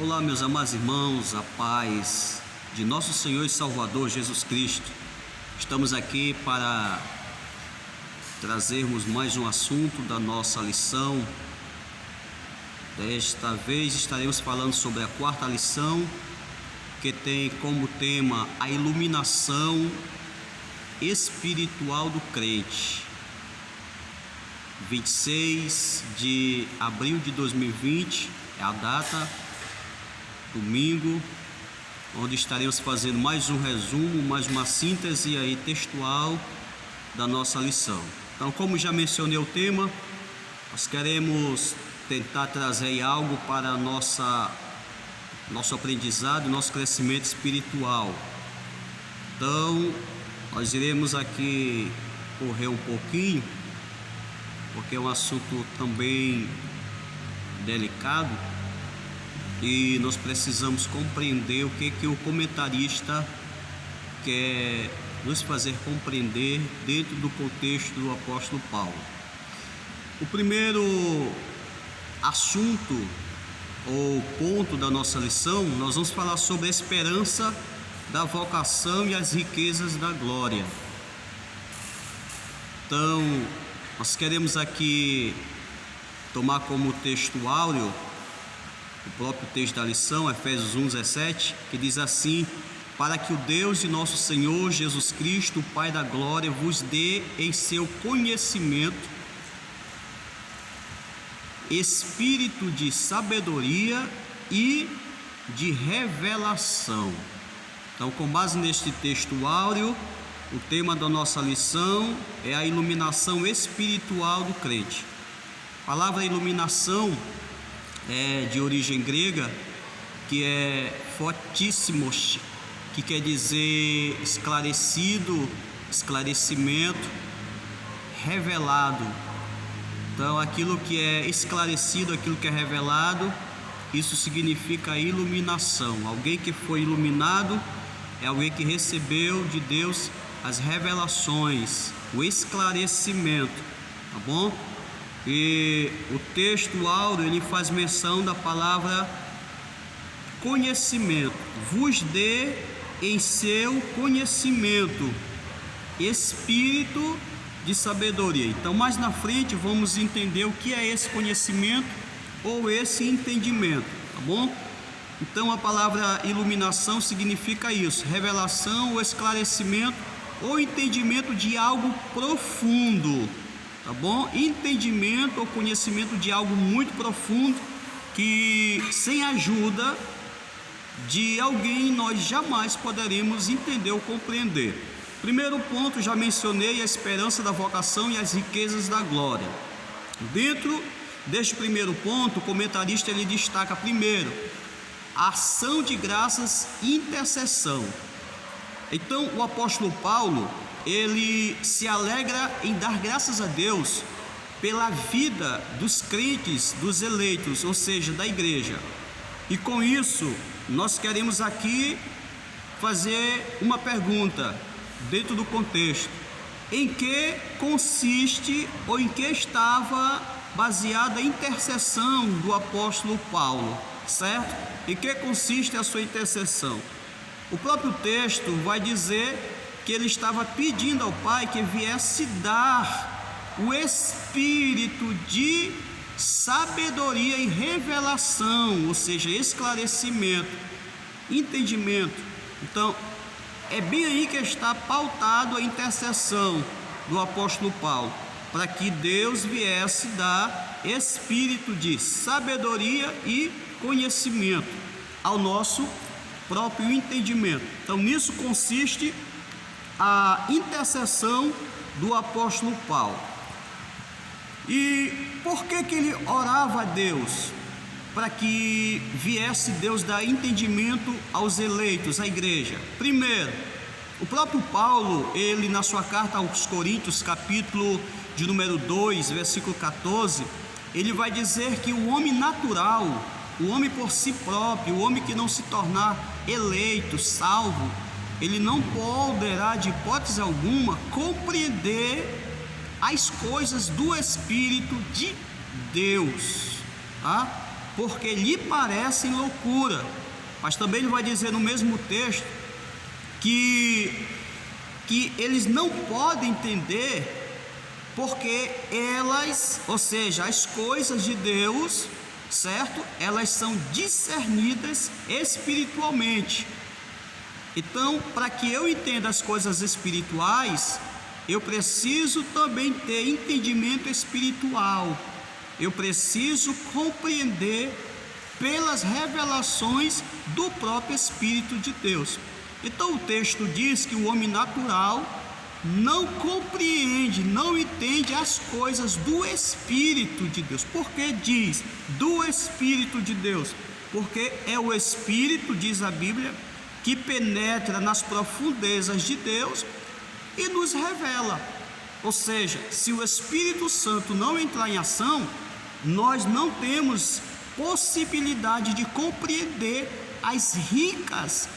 Olá, meus amados irmãos, a paz de nosso Senhor e Salvador Jesus Cristo. Estamos aqui para trazermos mais um assunto da nossa lição. Desta vez estaremos falando sobre a quarta lição, que tem como tema a iluminação espiritual do crente. 26 de abril de 2020 é a data, domingo, onde estaremos fazendo mais um resumo, mais uma síntese aí textual da nossa lição. Então, como já mencionei o tema, nós queremos tentar trazer algo para nosso aprendizado, nosso crescimento espiritual. Então, nós iremos aqui correr um pouquinho, porque é um assunto também delicado e nós precisamos compreender o que o comentarista quer nos fazer compreender dentro do contexto do apóstolo Paulo. O primeiro assunto ou ponto da nossa lição, nós vamos falar sobre a esperança da vocação e as riquezas da glória. Então, nós queremos aqui tomar como texto áureo o próprio texto da lição, Efésios 1:17, que diz assim: para que o Deus de nosso Senhor Jesus Cristo, o Pai da glória, vos dê em seu conhecimento espírito de sabedoria e de revelação. Então, com base neste texto áureo, o tema da nossa lição é a iluminação espiritual do crente. A palavra iluminação é de origem grega, que é fotissimos, que quer dizer esclarecido, esclarecimento, revelado. Então, aquilo que é esclarecido, aquilo que é revelado, isso significa iluminação. Alguém que foi iluminado é alguém que recebeu de Deus as revelações, o esclarecimento, tá bom? E o texto áureo, ele faz menção da palavra conhecimento. Vos dê em seu conhecimento espírito de sabedoria. Então, mais na frente vamos entender o que é esse conhecimento ou esse entendimento, tá bom? Então, a palavra iluminação significa isso: revelação ou esclarecimento ou entendimento de algo profundo, tá bom? Entendimento ou conhecimento de algo muito profundo que sem a ajuda de alguém nós jamais poderemos entender ou compreender. Primeiro ponto, já mencionei a esperança da vocação e as riquezas da glória. Dentro deste primeiro ponto, o comentarista ele destaca primeiro a ação de graças e intercessão. Então, o apóstolo Paulo, ele se alegra em dar graças a Deus pela vida dos crentes, dos eleitos, ou seja, da igreja. E com isso, nós queremos aqui fazer uma pergunta dentro do contexto: em que consiste ou em que estava baseada a intercessão do apóstolo Paulo, certo? Em que consiste a sua intercessão? O próprio texto vai dizer que ele estava pedindo ao Pai que viesse dar o espírito de sabedoria e revelação, ou seja, esclarecimento, entendimento. Então, é bem aí que está pautado a intercessão do apóstolo Paulo, para que Deus viesse dar espírito de sabedoria e conhecimento ao nosso próprio entendimento. Então, nisso consiste a intercessão do apóstolo Paulo. E por que ele orava a Deus? Para que viesse Deus dar entendimento aos eleitos, à igreja. Primeiro, o próprio Paulo, ele na sua carta aos Coríntios, capítulo de número 2, versículo 14, ele vai dizer que o homem natural, o homem por si próprio, o homem que não se tornar eleito, salvo, ele não poderá de hipótese alguma compreender as coisas do Espírito de Deus, tá? porque lhe parecem loucura. Mas também ele vai dizer no mesmo texto que eles não podem entender, porque elas, ou seja, as coisas de Deus, certo? Elas são discernidas espiritualmente. Então, para que eu entenda as coisas espirituais, eu preciso também ter entendimento espiritual. Eu preciso compreender pelas revelações do próprio Espírito de Deus. Então o texto diz que o homem natural não compreende, não entende as coisas do Espírito de Deus. Por que diz do Espírito de Deus? Porque é o Espírito, diz a Bíblia, que penetra nas profundezas de Deus e nos revela. Ou seja, se o Espírito Santo não entrar em ação, nós não temos possibilidade de compreender as ricas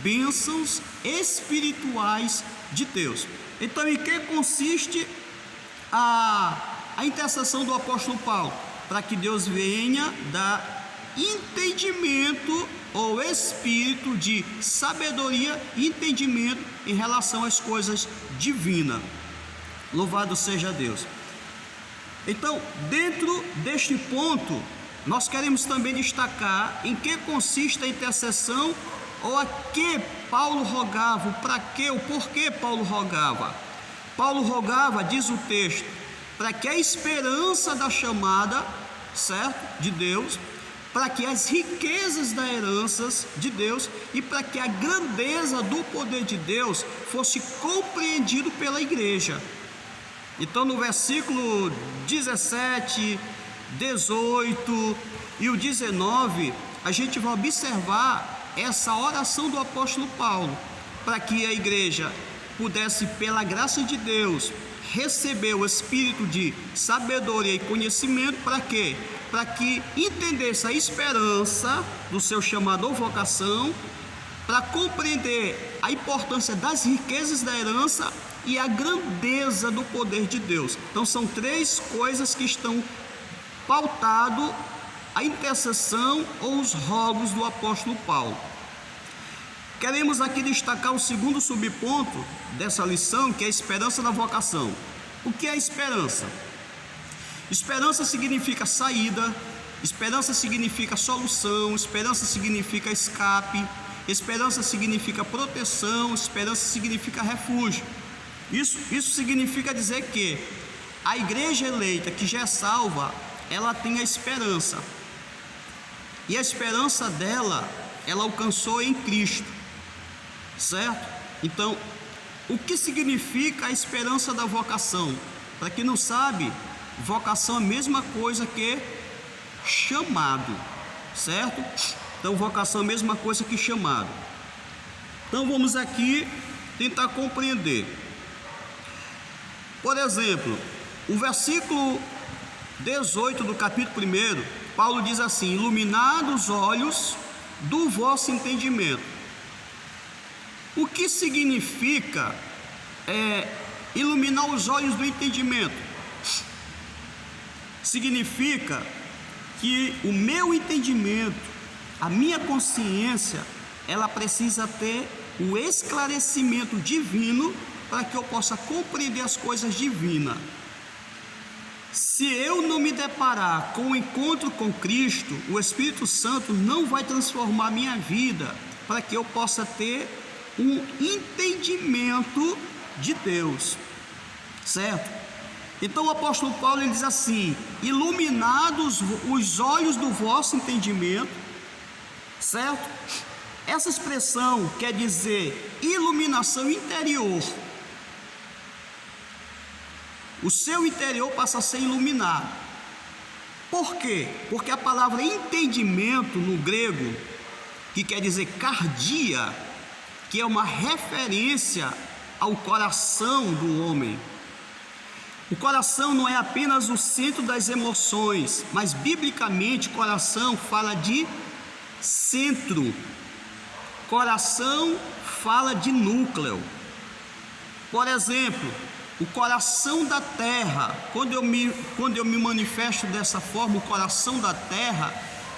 bênçãos espirituais de Deus. Então, em que consiste a intercessão do apóstolo Paulo? Para que Deus venha dar entendimento ou espírito de sabedoria e entendimento em relação às coisas divinas. Louvado seja Deus. Então, dentro deste ponto, nós queremos também destacar em que consiste a intercessão, ou a que Paulo rogava, para que, o porquê Paulo rogava. Paulo rogava, diz o texto, para que a esperança da chamada, certo, de Deus, para que as riquezas das heranças de Deus e para que a grandeza do poder de Deus fosse compreendido pela igreja. Então, no versículo 17, 18 e o 19, a gente vai observar essa oração do apóstolo Paulo, para que a igreja pudesse, pela graça de Deus, receber o espírito de sabedoria e conhecimento. Para quê? Para que entendesse a esperança do seu chamado ou vocação, para compreender a importância das riquezas da herança e a grandeza do poder de Deus. Então são três coisas que estão pautado a intercessão ou os rogos do apóstolo Paulo. Queremos aqui destacar o segundo subponto dessa lição, que é a esperança da vocação. O que é esperança? Esperança significa saída, esperança significa solução, esperança significa escape, esperança significa proteção, esperança significa refúgio. Isso significa dizer que a igreja eleita, que já é salva, ela tem a esperança, e a esperança dela, ela alcançou em Cristo, certo? Então, o que significa a esperança da vocação? Para quem não sabe, vocação é a mesma coisa que chamado, certo? Então, vocação é a mesma coisa que chamado. Então, vamos aqui tentar compreender. Por exemplo, o versículo 18 do capítulo 1, Paulo diz assim: iluminados os olhos do vosso entendimento. O que significa iluminar os olhos do entendimento? Significa que o meu entendimento, a minha consciência, ela precisa ter o esclarecimento divino para que eu possa compreender as coisas divinas. Se eu não me deparar com o encontro com Cristo, o Espírito Santo não vai transformar minha vida para que eu possa ter um entendimento de Deus, certo? Então o apóstolo Paulo, ele diz assim: iluminados os olhos do vosso entendimento, certo? Essa expressão quer dizer iluminação interior. O seu interior passa a ser iluminado. Por quê? Porque a palavra entendimento no grego, que quer dizer cardia, que é uma referência ao coração do homem. O coração não é apenas o centro das emoções, mas biblicamente coração fala de centro. Coração fala de núcleo. Por exemplo, o coração da terra, quando eu me manifesto dessa forma, o coração da terra,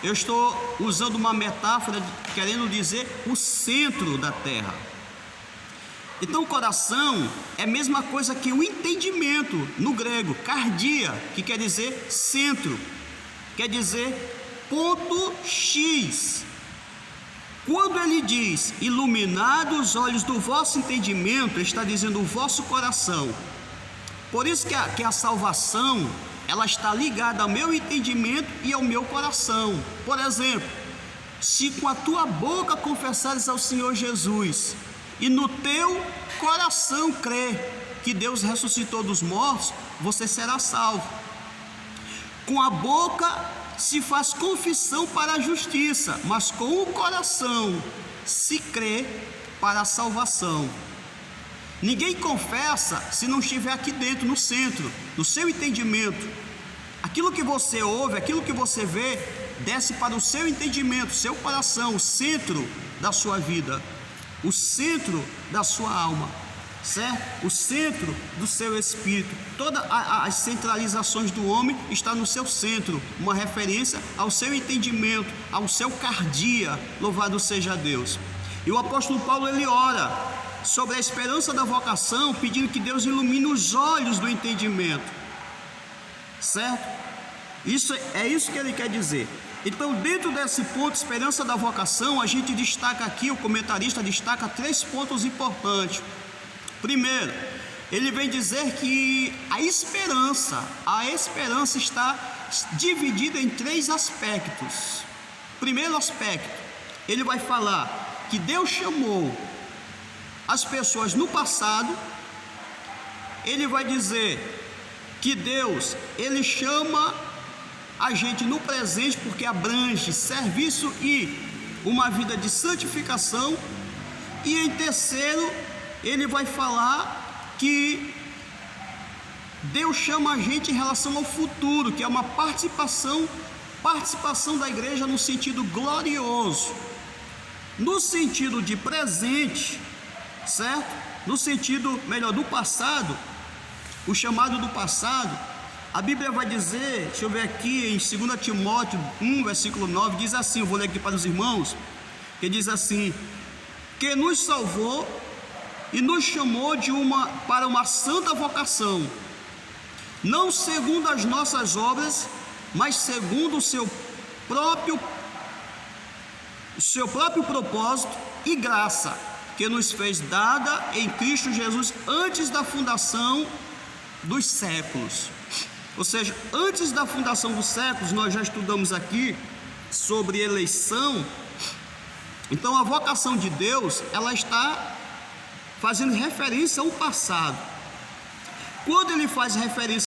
eu estou usando uma metáfora querendo dizer o centro da terra. Então o coração é a mesma coisa que o entendimento, no grego, cardia, que quer dizer centro, quer dizer ponto X. Quando ele diz, iluminados os olhos do vosso entendimento, ele está dizendo o vosso coração. Por isso que a salvação, ela está ligada ao meu entendimento e ao meu coração. Por exemplo, se com a tua boca confessares ao Senhor Jesus, e no teu coração crer que Deus ressuscitou dos mortos, você será salvo. Com a boca se faz confissão para a justiça, mas com o coração se crê para a salvação. Ninguém confessa se não estiver aqui dentro, no centro, no seu entendimento. Aquilo que você ouve, aquilo que você vê, desce para o seu entendimento, seu coração, o centro da sua vida, o centro da sua alma, certo? O centro do seu espírito. Todas as centralizações do homem estão no seu centro, uma referência ao seu entendimento, ao seu cardia. Louvado seja Deus. E o apóstolo Paulo, ele ora sobre a esperança da vocação, pedindo que Deus ilumine os olhos do entendimento, certo? É isso que ele quer dizer. Então, dentro desse ponto, esperança da vocação, a gente destaca aqui, o comentarista destaca 3 pontos importantes. Primeiro, ele vem dizer que a esperança está dividida em 3 aspectos. Primeiro aspecto, ele vai falar que Deus chamou as pessoas no passado. Ele vai dizer que Deus, ele chama a gente no presente, porque abrange serviço e uma vida de santificação. E em terceiro, ele vai falar que Deus chama a gente em relação ao futuro, que é uma participação da igreja no sentido glorioso. No sentido de presente, certo? No sentido, melhor, do passado, o chamado do passado, a Bíblia vai dizer, deixa eu ver aqui, em 2 Timóteo 1, versículo 9, diz assim, eu vou ler aqui para os irmãos, que diz assim, que nos salvou e nos chamou para uma santa vocação, não segundo as nossas obras, mas segundo o seu próprio propósito e graça, que nos fez dada em Cristo Jesus antes da fundação dos séculos. Ou seja, antes da fundação dos séculos, nós já estudamos aqui sobre eleição. Então a vocação de Deus, ela está fazendo referência ao passado. Quando ele faz referência